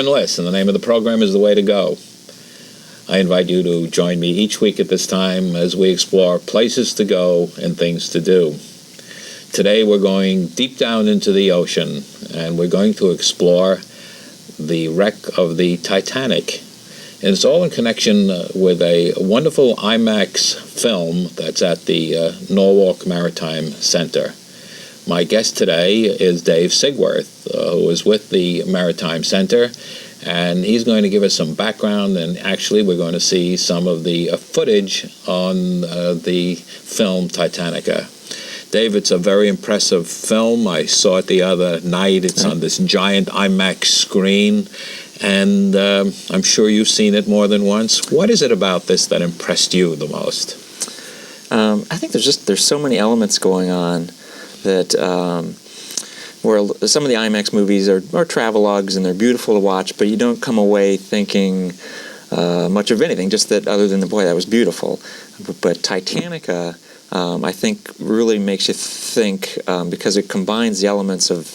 Chairman Liss, and the name of the program is The Way to Go. I invite you to join me each week at this time as we explore places to go and things to do. Today we're going deep down into the ocean, and we're going to explore the wreck of the Titanic. And it's all in connection with a wonderful IMAX film that's at the Norwalk Maritime Center. My guest today is Dave Stigworth, who is with the Maritime Center, and he's going to give us some background, and actually we're going to see some of the footage on the film Titanica. Dave, it's a very impressive film. I saw it the other night. It's on this giant IMAX screen, and I'm sure you've seen it more than once. What is it about this that impressed you the most? I think there's so many elements going on that where some of the IMAX movies are travelogues and they're beautiful to watch, but you don't come away thinking much of anything, just that other than boy, that was beautiful. But Titanica, I think, really makes you think because it combines the elements of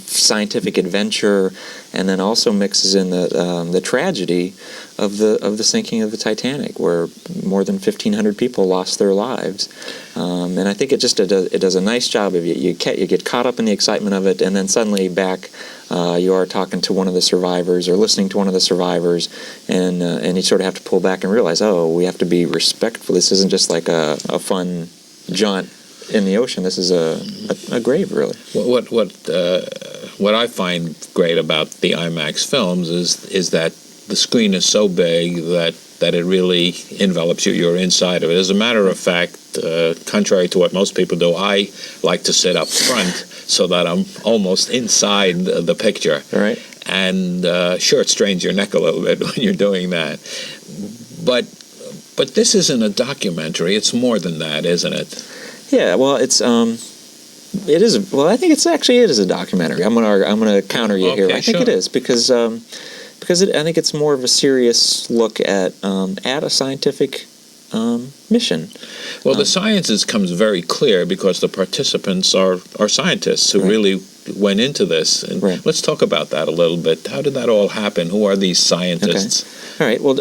scientific adventure and then also mixes in the tragedy of the sinking of the Titanic, where more than 1,500 people lost their lives. And I think it does a nice job of you get caught up in the excitement of it, and then suddenly back you are talking to one of the survivors or listening to one of the survivors, and you sort of have to pull back and realize, oh, we have to be respectful. This isn't just like a fun jaunt in the ocean. This is a grave, really. What I find great about the IMAX films is that the screen is so big that it really envelops you. You're inside of it. As a matter of fact, contrary to what most people do, I like to sit up front so that I'm almost inside the picture. All right. And sure, it strains your neck a little bit when you're doing that. But this isn't a documentary. It's more than that, isn't it? Yeah. Well, it is. Well, I think it is a documentary. I'm gonna counter you here. I think it is because I think it's more of a serious look at a scientific mission. Well, the science comes very clear because the participants are scientists who really went into this. And let's talk about that a little bit. How did that all happen? Who are these scientists? Okay. All right. Well,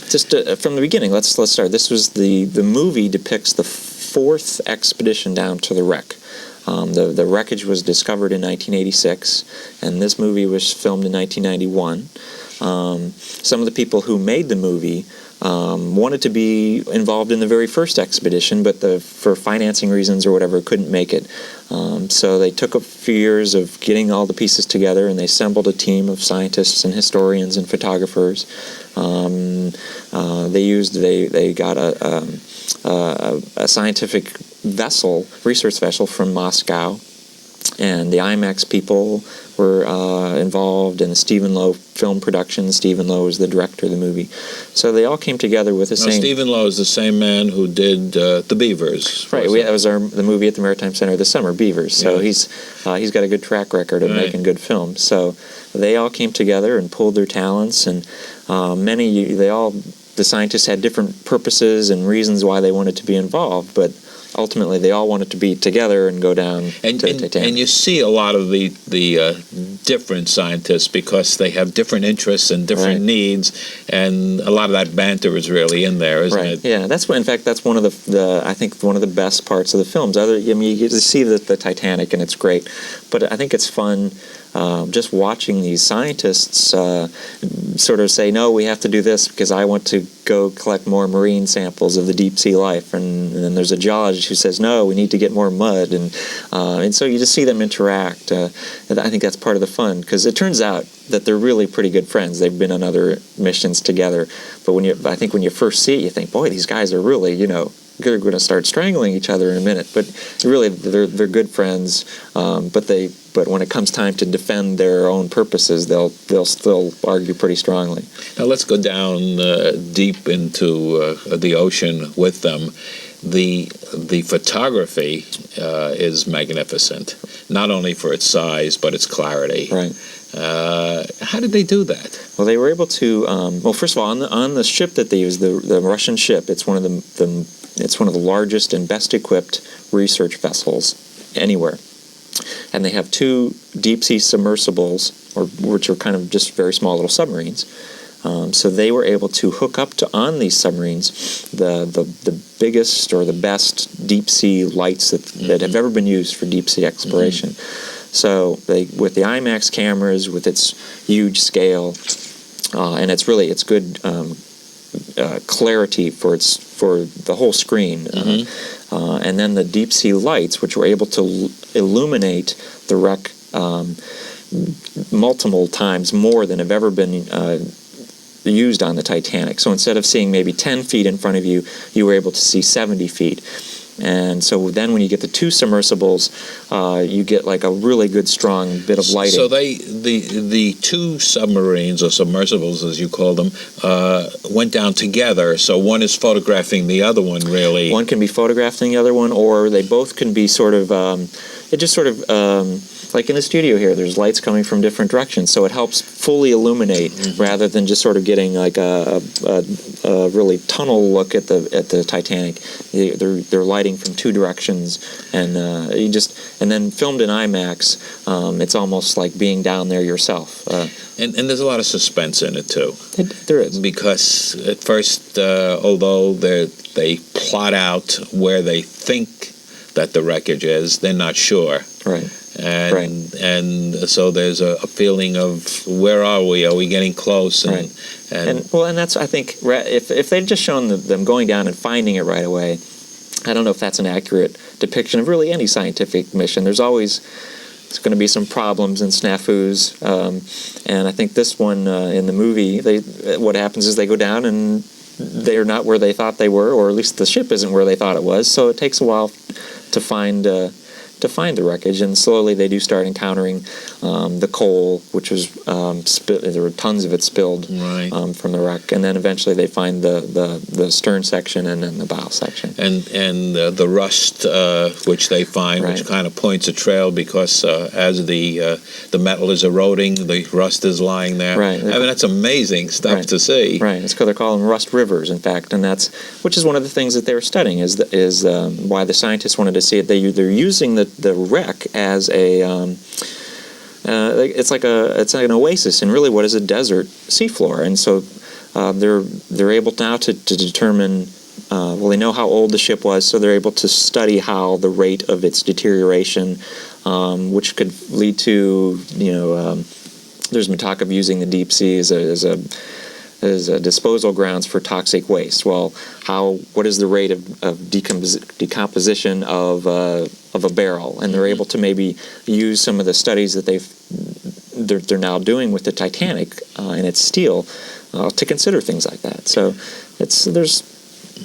just from the beginning, let's start. This was the movie depicts the fourth expedition down to the wreck. The wreckage was discovered in 1986, and this movie was filmed in 1991. Some of the people who made the movie wanted to be involved in the very first expedition, but for financing reasons or whatever, couldn't make it. So they took a few years of getting all the pieces together, and they assembled a team of scientists and historians and photographers. They got a scientific research vessel from Moscow, and the IMAX people were involved in the Stephen Lowe film production. Stephen Lowe was the director of the movie. So they all came together with the same... Stephen Lowe is the same man who did The Beavers. Right, that was the movie at the Maritime Center this summer, Beavers. So he's got a good track record of making good films. So they all came together and pulled their talents, and the scientists had different purposes and reasons why they wanted to be involved, but ultimately they all wanted to be together and go down to the Titanic. And you see a lot of the different scientists because they have different interests and different needs, and a lot of that banter is really in there, isn't it? Yeah, in fact that's one of I think one of the best parts of the films. You get to see the Titanic and it's great, but I think it's fun just watching these scientists sort of say, no, we have to do this because I want to go collect more marine samples of the deep sea life, and then there's a geologist who says, no, we need to get more mud, and so you just see them interact. And I think that's part of the fun, because it turns out that they're really pretty good friends. They've been on other missions together, but when you first see it, you think, boy, these guys are really, they're going to start strangling each other in a minute. But really, they're good friends. But when it comes time to defend their own purposes, they'll still argue pretty strongly. Now let's go down deep into the ocean with them. The photography is magnificent, not only for its size but its clarity. Right. How did they do that? Well, they were able to. First of all, on the ship that they used, the Russian ship, it's one of the largest and best equipped research vessels anywhere. and they have 2 deep-sea submersibles, which are kind of just very small little submarines. So they were able to hook up on these submarines the biggest or the best deep-sea lights that have ever been used for deep-sea exploration. Mm-hmm. So with the IMAX cameras, with its huge scale, and it's good clarity for the whole screen. Mm-hmm. And then the deep-sea lights, which were able to illuminate the wreck multiple times more than have ever been used on the Titanic. So instead of seeing maybe 10 feet in front of you, you were able to see 70 feet. And so then when you get the 2 submersibles, you get like a really good strong bit of lighting. So the 2 submarines, or submersibles as you call them, went down together. So one is photographing the other one, really. One can be photographing the other one, or they both can be sort of, like in the studio here, there's lights coming from different directions, so it helps fully illuminate rather than just sort of getting like a really tunnel look at the Titanic. They're lighting from 2 directions, and then filmed in IMAX, it's almost like being down there yourself. And there's a lot of suspense in it too. There is, because at first, although they plot out where they think that the wreckage is, they're not sure. Right. And so there's a feeling of, where are we? Are we getting close? And that's, I think, if they'd just shown them going down and finding it right away, I don't know if that's an accurate depiction of really any scientific mission. There's going to be some problems and snafus, and I think this one in the movie, what happens is they go down and they're not where they thought they were, or at least the ship isn't where they thought it was. So it takes a while to find the wreckage, and slowly they do start encountering the coal, which was there were tons of it spilled from the wreck, and then eventually they find the stern section and then the bow section, and the rust which they find, which kind of points a trail, because as the metal is eroding, the rust is lying there. Right. I mean, that's amazing stuff to see. Right. It's because they're calling them rust rivers, in fact, and which is one of the things that they were studying is why the scientists wanted to see it. They're using the wreck as it's like an oasis, and really what is a desert seafloor, and so they're able now to determine. They know how old the ship was, so they're able to study how the rate of its deterioration, which could lead to there's been talk of using the deep sea as a disposal grounds for toxic waste. Well, what is the rate of decomposition of a barrel? And they're able to maybe use some of the studies that they're now doing with the Titanic and its steel to consider things like that. So there's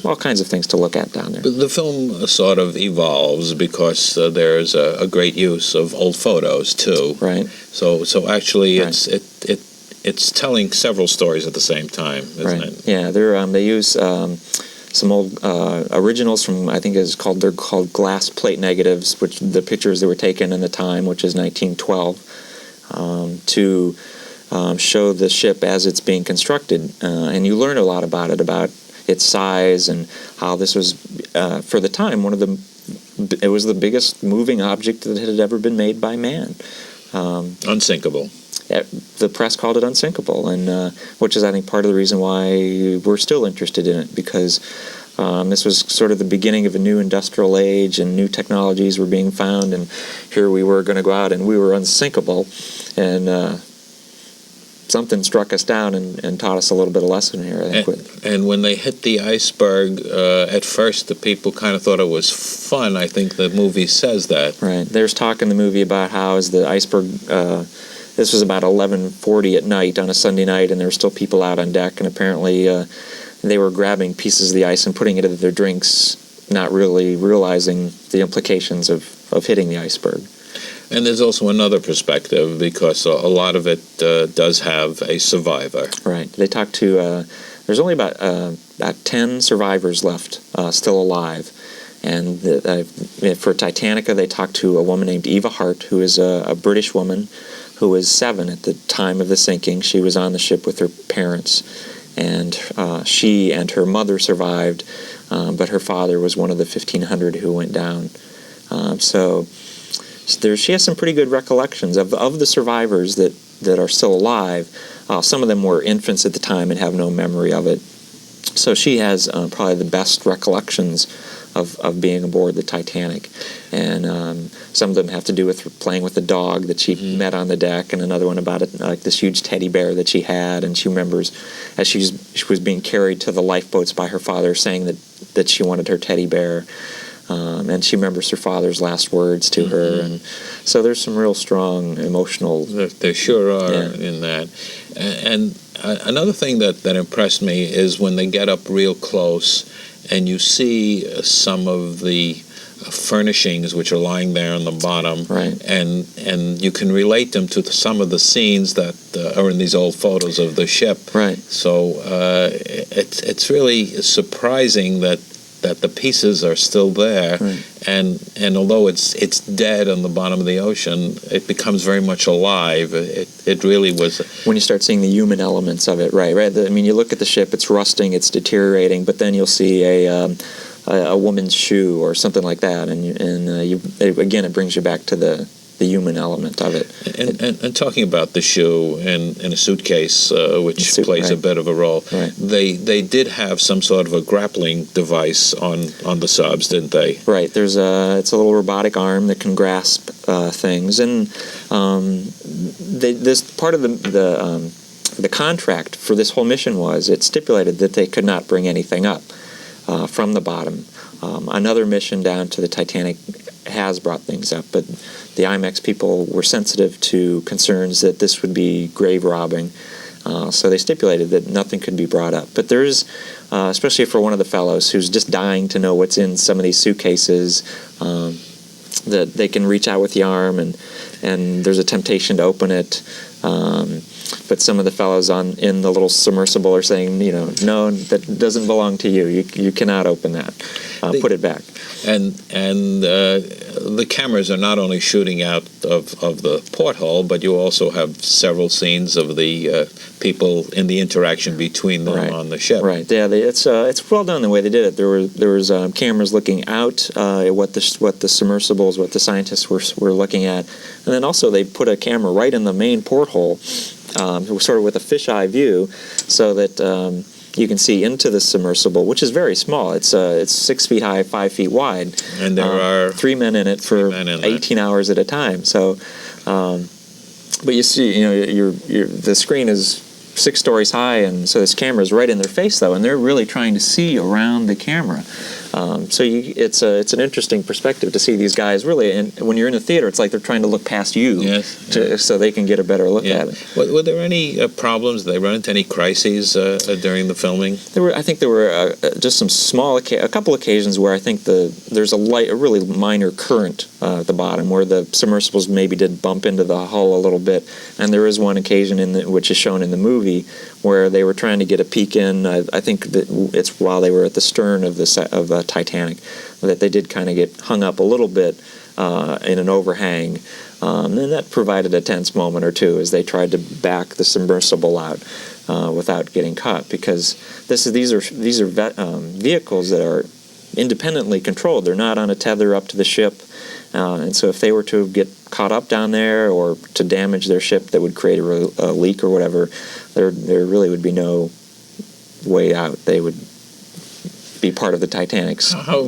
all kinds of things to look at down there. But the film sort of evolves because there's a great use of old photos too. Right. So actually, it's telling several stories at the same time, isn't it? Yeah, they use some old originals from, I think they're called glass plate negatives, which the pictures that were taken in the time, which is 1912, to show the ship as it's being constructed, and you learn a lot about its size and how this was, for the time, it was the biggest moving object that had ever been made by man. Unsinkable. The press called it unsinkable, and which is, I think, part of the reason why we're still interested in it, because this was sort of the beginning of a new industrial age, and new technologies were being found, and here we were going to go out and we were unsinkable, and something struck us down and taught us a little bit of lesson here, I think. And when they hit the iceberg, at first the people kind of thought it was fun. I think the movie says that. Right. There's talk in the movie about how as the iceberg... this was about 11:40 at night on a Sunday night, and there were still people out on deck, and apparently they were grabbing pieces of the ice and putting it into their drinks, not really realizing the implications of hitting the iceberg. And there's also another perspective, because a lot of it does have a survivor. Right. They talked to... there's only about 10 survivors left still alive. And for Titanica, they talked to a woman named Eva Hart, who is a British woman who was 7 at the time of the sinking. She was on the ship with her parents, and she and her mother survived, but her father was one of the 1,500 who went down. So she has some pretty good recollections of the survivors that are still alive. Some of them were infants at the time and have no memory of it. So she has probably the best recollections of being aboard the Titanic. And some of them have to do with playing with the dog that she met on the deck, and another one about like this huge teddy bear that she had. And she remembers as she was being carried to the lifeboats by her father, saying that she wanted her teddy bear. And she remembers her father's last words to her. And so there's some real strong emotional... There sure are in that. And another thing that impressed me is when they get up real close and you see some of the furnishings which are lying there on the bottom, right, and you can relate them to some of the scenes that are in these old photos of the ship. Right. So it's really surprising that the pieces are still there, right, and although it's dead on the bottom of the ocean, it becomes very much alive. It really was. When you start seeing the human elements of it, right. I mean, you look at the ship; it's rusting, it's deteriorating, but then you'll see a woman's shoe or something like that, again, it brings you back to the human element of it. And talking about the shoe and a suitcase, which plays right, a bit of a role, right, they did have some sort of a grappling device on the subs, didn't they? Right. It's a little robotic arm that can grasp things, and this part of the contract for this whole mission was it stipulated that they could not bring anything up from the bottom. Another mission down to the Titanic has brought things up, but the IMAX people were sensitive to concerns that this would be grave robbing, so they stipulated that nothing could be brought up. But there is, especially for one of the fellows who's just dying to know what's in some of these suitcases, that they can reach out with the arm, and there's a temptation to open it. But some of the fellows in the little submersible are saying, no, that doesn't belong to you. You cannot open that. Put it back. And the cameras are not only shooting out of the porthole, but you also have several scenes of the people in the interaction between them, right, on the ship. Right. Yeah. It's well done the way they did it. There was cameras looking out at what the submersibles, what the scientists were looking at, and then also they put a camera right in the main porthole, sort of with a fisheye view, so that you can see into the submersible, which is very small. It's 6 feet high, 5 feet wide, and there are 3 men in it for 18 hours at a time. So, but you see, the screen is 6 stories high, and so this camera is right in their face, though, and they're really trying to see around the camera. So it's an interesting perspective to see these guys really, and when you're in the theater, it's like they're trying to look past you, so they can get a better look at it. Were there any problems? Did they run into any crises during the filming? I think there were just some small, a couple occasions where I think there's a really minor current at the bottom where the submersibles maybe did bump into the hull a little bit, and there is one occasion which is shown in the movie where they were trying to get a peek in. I think that it's while they were at the stern of the Titanic, that they did kind of get hung up a little bit in an overhang, and that provided a tense moment or two as they tried to back the submersible out without getting caught, because these are vehicles that are independently controlled. They're not on a tether up to the ship, and so if they were to get caught up down there or to damage their ship that would create a leak or whatever, there really would be no way out. They would be part of the Titanic's. How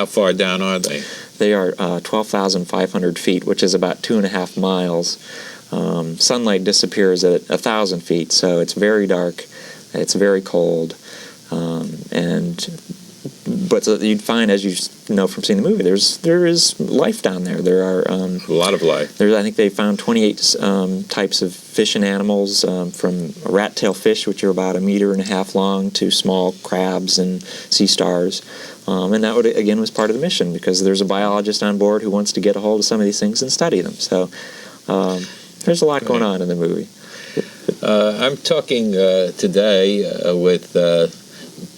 far down are they? They are 12,500 feet, which is about 2.5 miles. Sunlight disappears at 1,000 feet, so it's very dark. It's very cold, but you'd find, as you know from seeing the movie, there is life down there. There are a lot of life. I think they found 28 types of fish and animals, from rat-tail fish, which are about 1.5 meters long, to small crabs and sea stars. And that was part of the mission, because there's a biologist on board who wants to get a hold of some of these things and study them. So there's a lot going on in the movie. I'm talking today with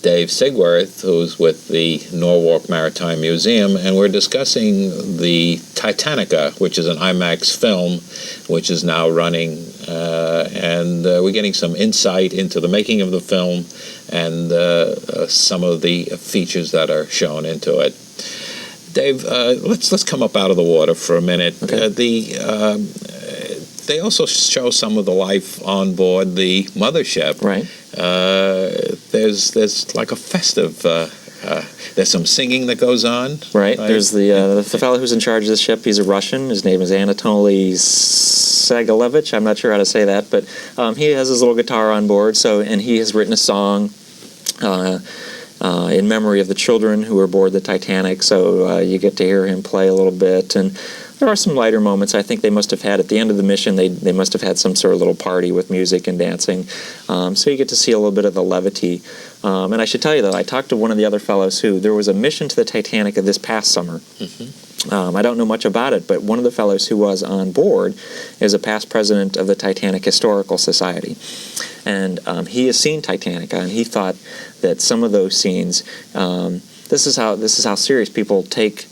Dave Stigworth, who's with the Norwalk Maritime Museum, and we're discussing the Titanica, which is an IMAX film, which is now running, and we're getting some insight into the making of the film and some of the features that are shown into it. Dave, let's come up out of the water for a minute. Okay. They also show some of the life on board the mothership. Right. There's like a festive. There's some singing that goes on. Right. There's the fellow who's in charge of the ship. He's a Russian. His name is Anatoly Sagalevich. I'm not sure how to say that, but he has his little guitar on board. And he has written a song in memory of the children who were aboard the Titanic. So you get to hear him play a little bit. And there are some lighter moments. I think they must have had, at the end of the mission, they must have had some sort of little party with music and dancing. So you get to see a little bit of the levity. And I should tell you, though, I talked to one of the other fellows who, there was a mission to the Titanic this past summer. Mm-hmm. I don't know much about it, but one of the fellows who was on board is a past president of the Titanic Historical Society. And he has seen Titanica, and he thought that some of those scenes, this is how serious people take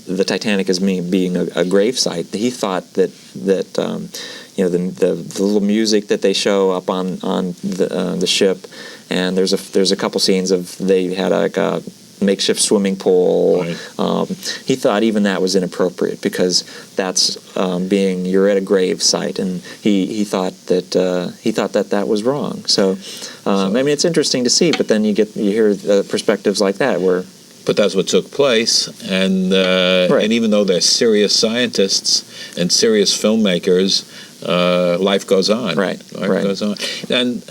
the Titanic as being a grave site. He thought that the little music that they show up on the ship, and there's a couple scenes of they had a makeshift swimming pool. Right. He thought even that was inappropriate because that's you're at a grave site, and he thought that was wrong. So I mean, it's interesting to see, but then you hear perspectives like that where. But that's what took place, and right. And even though they're serious scientists and serious filmmakers, life goes on. Right. Life goes on, and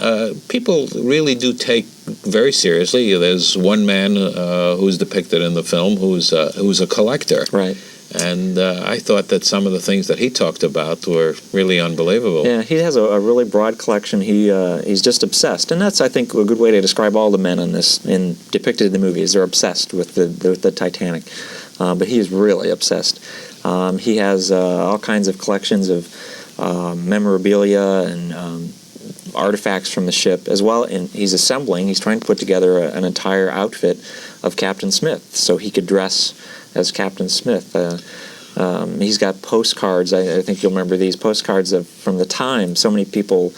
people really do take very seriously. There's one man who's depicted in the film who's a collector. Right. And I thought that some of the things that he talked about were really unbelievable. Yeah, he has a really broad collection. He's just obsessed, and that's, I think, a good way to describe all the men on this depicted in the movie. Is they're obsessed with the Titanic, but he is really obsessed. He has all kinds of collections of memorabilia and artifacts from the ship as well, and he's trying to put together an entire outfit of Captain Smith so he could dress as Captain Smith. He's got postcards. I think you'll remember these postcards from the time. So many people,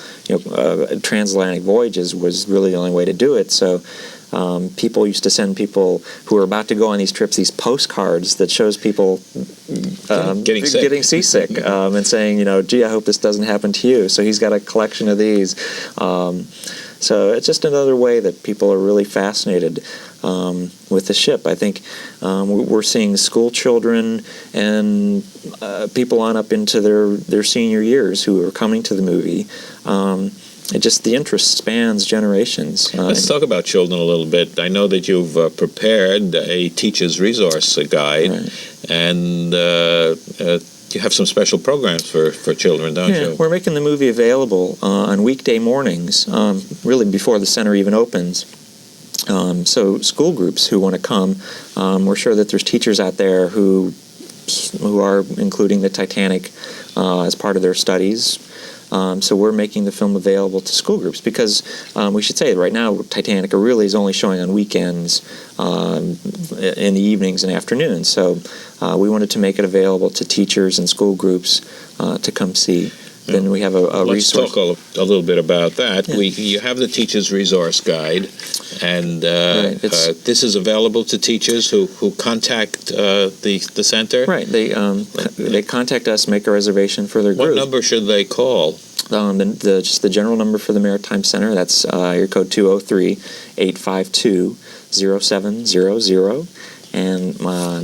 transatlantic voyages was really the only way to do it. So people used to send people who were about to go on these trips these postcards that shows people getting seasick and saying, gee, I hope this doesn't happen to you. So he's got a collection of these. So it's just another way that people are really fascinated with the ship. I think we're seeing school children and people on up into their senior years who are coming to the movie. The interest spans generations. Let's talk about children a little bit. I know that you've prepared a teacher's resource guide, right. And you have some special programs for children, don't you? Yeah, we're making the movie available on weekday mornings, really before the center even opens. So school groups who want to come, we're sure that there's teachers out there who are including the Titanic as part of their studies. So we're making the film available to school groups because we should say that right now Titanica really is only showing on weekends in the evenings and afternoons. So we wanted to make it available to teachers and school groups to come see. Then we have a resource. Let's talk a little bit about that. Yeah. You have the Teacher's Resource Guide, and this is available to teachers who contact the center. Right. They contact us, make a reservation for their group. What number should they call? Just the general number for the Maritime Center. That's area code 203-852-0700. And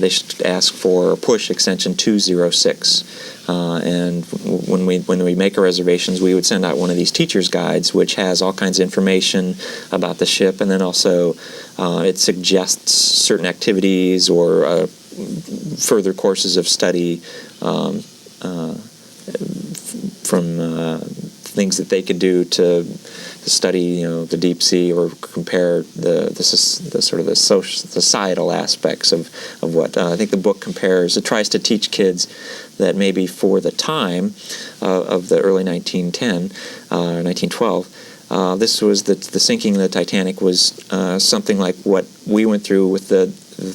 they should ask for push extension 206. And when we make our reservations, we would send out one of these teacher's guides, which has all kinds of information about the ship, and then also it suggests certain activities or further courses of study from things that they could do to study, the deep sea, or compare the sort of the societal aspects of what I think the book compares. It tries to teach kids that maybe for the time of the early 1910, 1912, this was the sinking of the Titanic was something like what we went through with the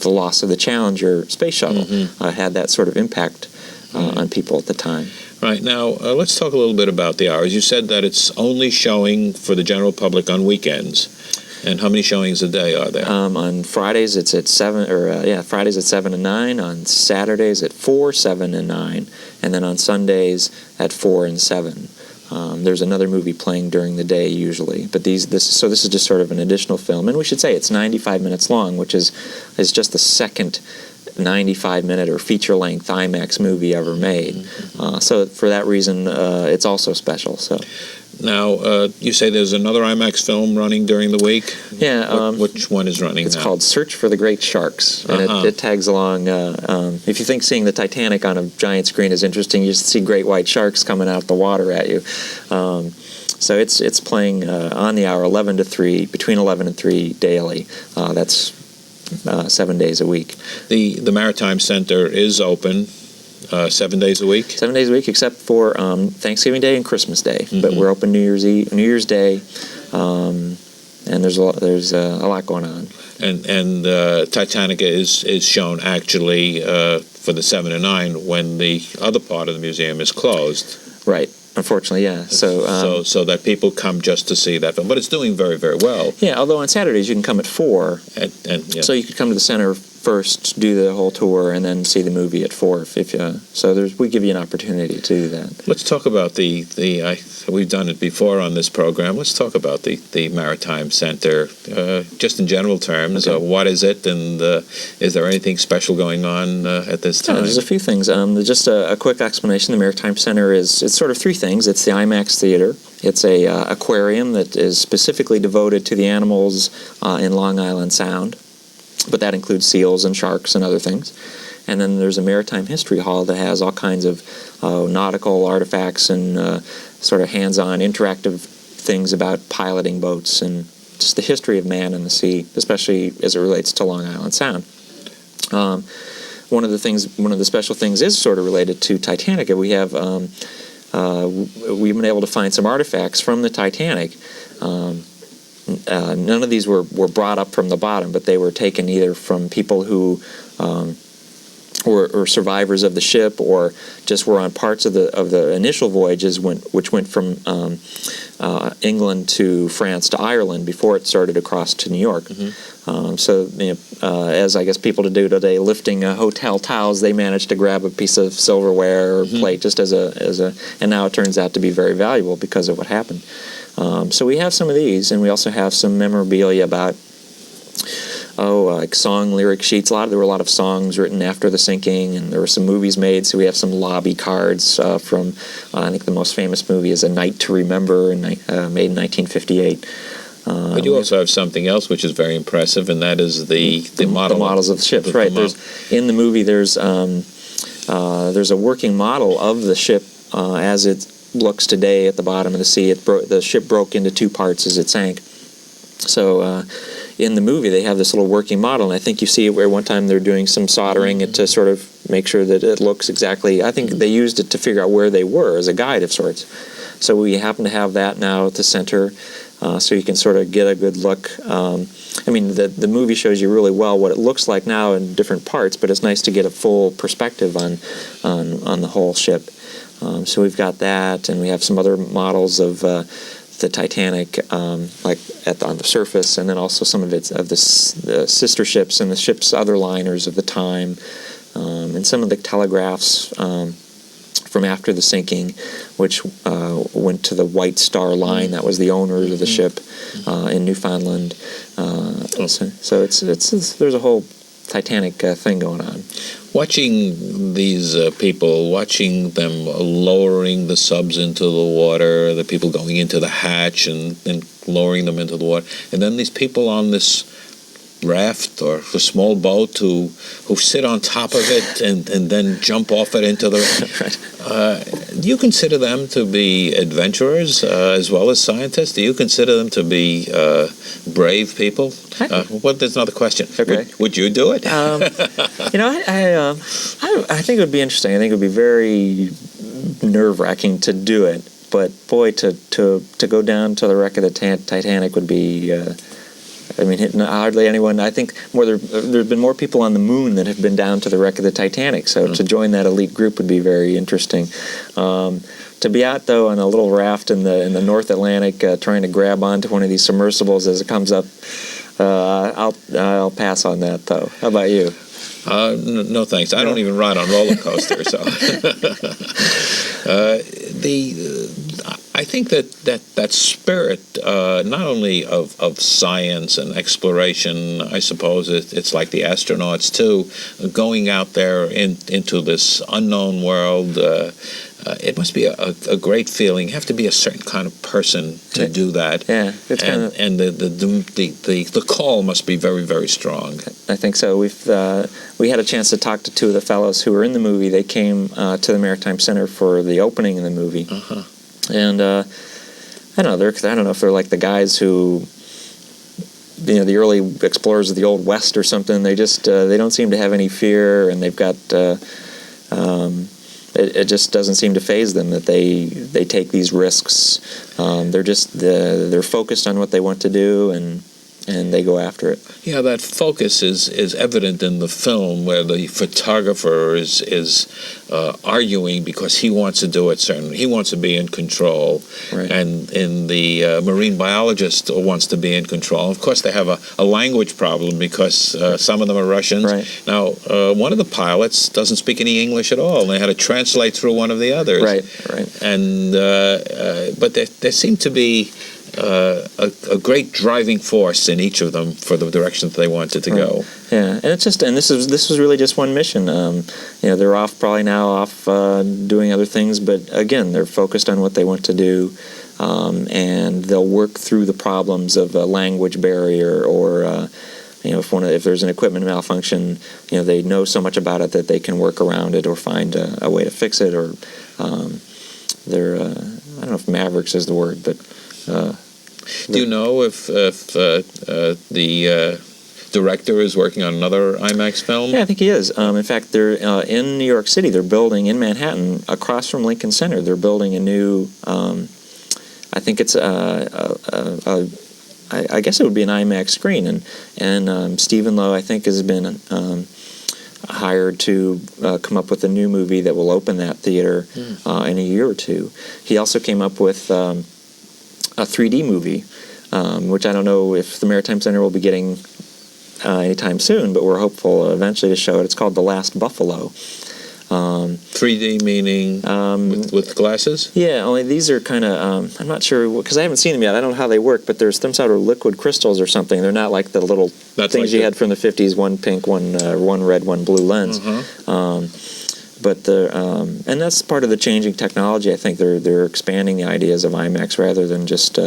loss of the Challenger space shuttle. Mm-hmm. Had that sort of impact on people at the time. Right. Now, let's talk a little bit about the hours. You said that it's only showing for the general public on weekends. And how many showings a day are there? On Fridays it's at 7, Fridays at 7 and 9. On Saturdays at 4, 7 and 9, and then on Sundays at 4 and 7. There's another movie playing during the day usually, but this is just sort of an additional film, and we should say it's 95 minutes long, which is just the second 95-minute or feature-length IMAX movie ever made. So for that reason, it's also special. So. Now, you say there's another IMAX film running during the week? Yeah. Which one is running It's now? called Search for the Great Sharks, and it tags along. If you think seeing the Titanic on a giant screen is interesting, you just see great white sharks coming out the water at you. So it's playing on the hour 11 to 3, between 11 and 3 daily. That's 7 days a week. The Maritime Center is open 7 days a week? 7 days a week, except for Thanksgiving Day and Christmas Day. But we're open New Year's Day, and there's a lot going on. And Titanica is shown actually for the 7 and 9 when the other part of the museum is closed. Right. Unfortunately, yeah. So that people come just to see that film, but it's doing very, very well. Yeah. Although on Saturdays you can come at 4, yeah. So you could come to the center first, do the whole tour, and then see the movie at 4. We give you an opportunity to do that. Let's talk about we've done it before on this program. Let's talk about the Maritime Center, just in general terms. Okay. What is it, and is there anything special going on at this time? There's a few things. Just a quick explanation. The Maritime Center it's sort of 3 things. It's the IMAX theater. It's a aquarium that is specifically devoted to the animals in Long Island Sound, but that includes seals and sharks and other things. And then there's a Maritime History Hall that has all kinds of nautical artifacts and sort of hands-on interactive things about piloting boats and just the history of man and the sea, especially as it relates to Long Island Sound. One of the special things is sort of related to Titanica. We have we've been able to find some artifacts from the Titanic. None of these were brought up from the bottom, but they were taken either from people who were survivors of the ship, or just were on parts of the initial voyages which went from England to France to Ireland before it started across to New York. As I guess people do today, lifting hotel towels, they managed to grab a piece of silverware or plate just and now it turns out to be very valuable because of what happened. So we have some of these, and we also have some memorabilia about like song lyric sheets. There were a lot of songs written after the sinking, and there were some movies made. So we have some lobby cards from I think the most famous movie is A Night to Remember, made in 1958. But you also have something else which is very impressive, and that is the models of the ships. Right. In the movie, there's a working model of the ship as it looks today at the bottom of the sea. The ship broke into 2 parts as it sank. So in the movie, they have this little working model, and I think you see it where one time they're doing some soldering it to sort of make sure that it looks exactly. I think they used it to figure out where they were as a guide of sorts. So we happen to have that now at the center, so you can sort of get a good look. The movie shows you really well what it looks like now in different parts, but it's nice to get a full perspective on the whole ship. So we've got that, and we have some other models of the Titanic, like on the surface, and then also some of the sister ships and the ship's other liners of the time, and some of the telegraphs from after the sinking, which went to the White Star Line. That was the owners of the ship in Newfoundland. So there's a whole Titanic thing going on. Watching these people, watching them lowering the subs into the water, the people going into the hatch and lowering them into the water, and then these people on this raft or a small boat who sit on top of it and then jump off it into the... Right. Do you consider them to be adventurers as well as scientists? Do you consider them to be brave people? There's another question. Okay. Would you do it? I think it would be interesting. I think it would be very nerve-wracking to do it. But boy, to go down to the wreck of the Titanic would be I mean, hardly anyone. I think there's been more people on the moon that have been down to the wreck of the Titanic. So to join that elite group would be very interesting. To be out though on a little raft in the North Atlantic, trying to grab onto one of these submersibles as it comes up, I'll pass on that though. How about you? No thanks. I don't even ride on roller coasters. So. I think that spirit, not only of science and exploration, I suppose it's like the astronauts too, going out there into this unknown world. It must be a great feeling. You have to be a certain kind of person to do that. Yeah, it's and the call must be very, very strong. I think so. We had a chance to talk to two of the fellows who were in the movie. They came to the Maritime Center for the opening of the movie, and I don't know. I don't know if they're like the guys who, the early explorers of the Old West or something. They just they don't seem to have any fear, and they've got. It just doesn't seem to faze them that they take these risks. They're focused on what they want to do, and they go after it. Yeah, that focus is evident in the film, where the photographer is arguing because he wants to do it certain. He wants to be in control, right. And the marine biologist wants to be in control. Of course, they have a language problem because some of them are Russians. Right. Now, one of the pilots doesn't speak any English at all. They had to translate through one of the others. Right. And but there seemed to be a great driving force in each of them for the direction that they wanted to go. Yeah, and this was really just one mission. They're probably now off doing other things, but again, they're focused on what they want to do, and they'll work through the problems of a language barrier or. If there's an equipment malfunction, they know so much about it that they can work around it or find a way to fix it. Or they're I don't know if mavericks is the word, but. Do you know if the director is working on another IMAX film? Yeah, I think he is. In fact, they're in New York City. They're building in Manhattan, across from Lincoln Center. They're building a new. I think it's I guess it would be an IMAX screen, and Stephen Lowe, I think, has been hired to come up with a new movie that will open that theater in a year or two. He also came up with a 3D movie, which I don't know if the Maritime Center will be getting anytime soon, but we're hopeful eventually to show it. It's called The Last Buffalo. 3D meaning with glasses? Yeah, only these are kind of, I'm not sure, because I haven't seen them yet. I don't know how they work, but there's some sort of liquid crystals or something. They're not like the little things you had from the 50s, one pink, one red, one blue lens. But and that's part of the changing technology. I think they're expanding the ideas of IMAX rather than just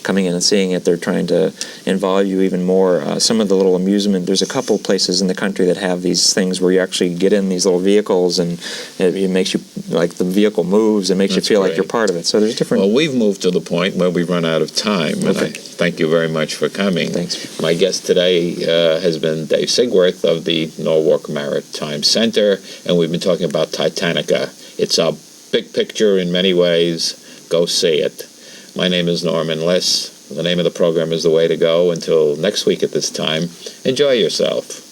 coming in and seeing it. They're trying to involve you even more. Some of the little amusement, there's a couple places in the country that have these things where you actually get in these little vehicles and it makes you, like the vehicle moves and makes you feel like you're part of it. So there's different... Well, we've moved to the point where we've run out of time. Okay. And I thank you very much for coming. Thanks. My guest today has been Dave Stigworth of the Norwalk Maritime Center, and we've been talking about Titanica. It's a big picture in many ways. Go see it. My name is Norman Liss. The name of the program is The Way to Go. Until next week at this time, enjoy yourself.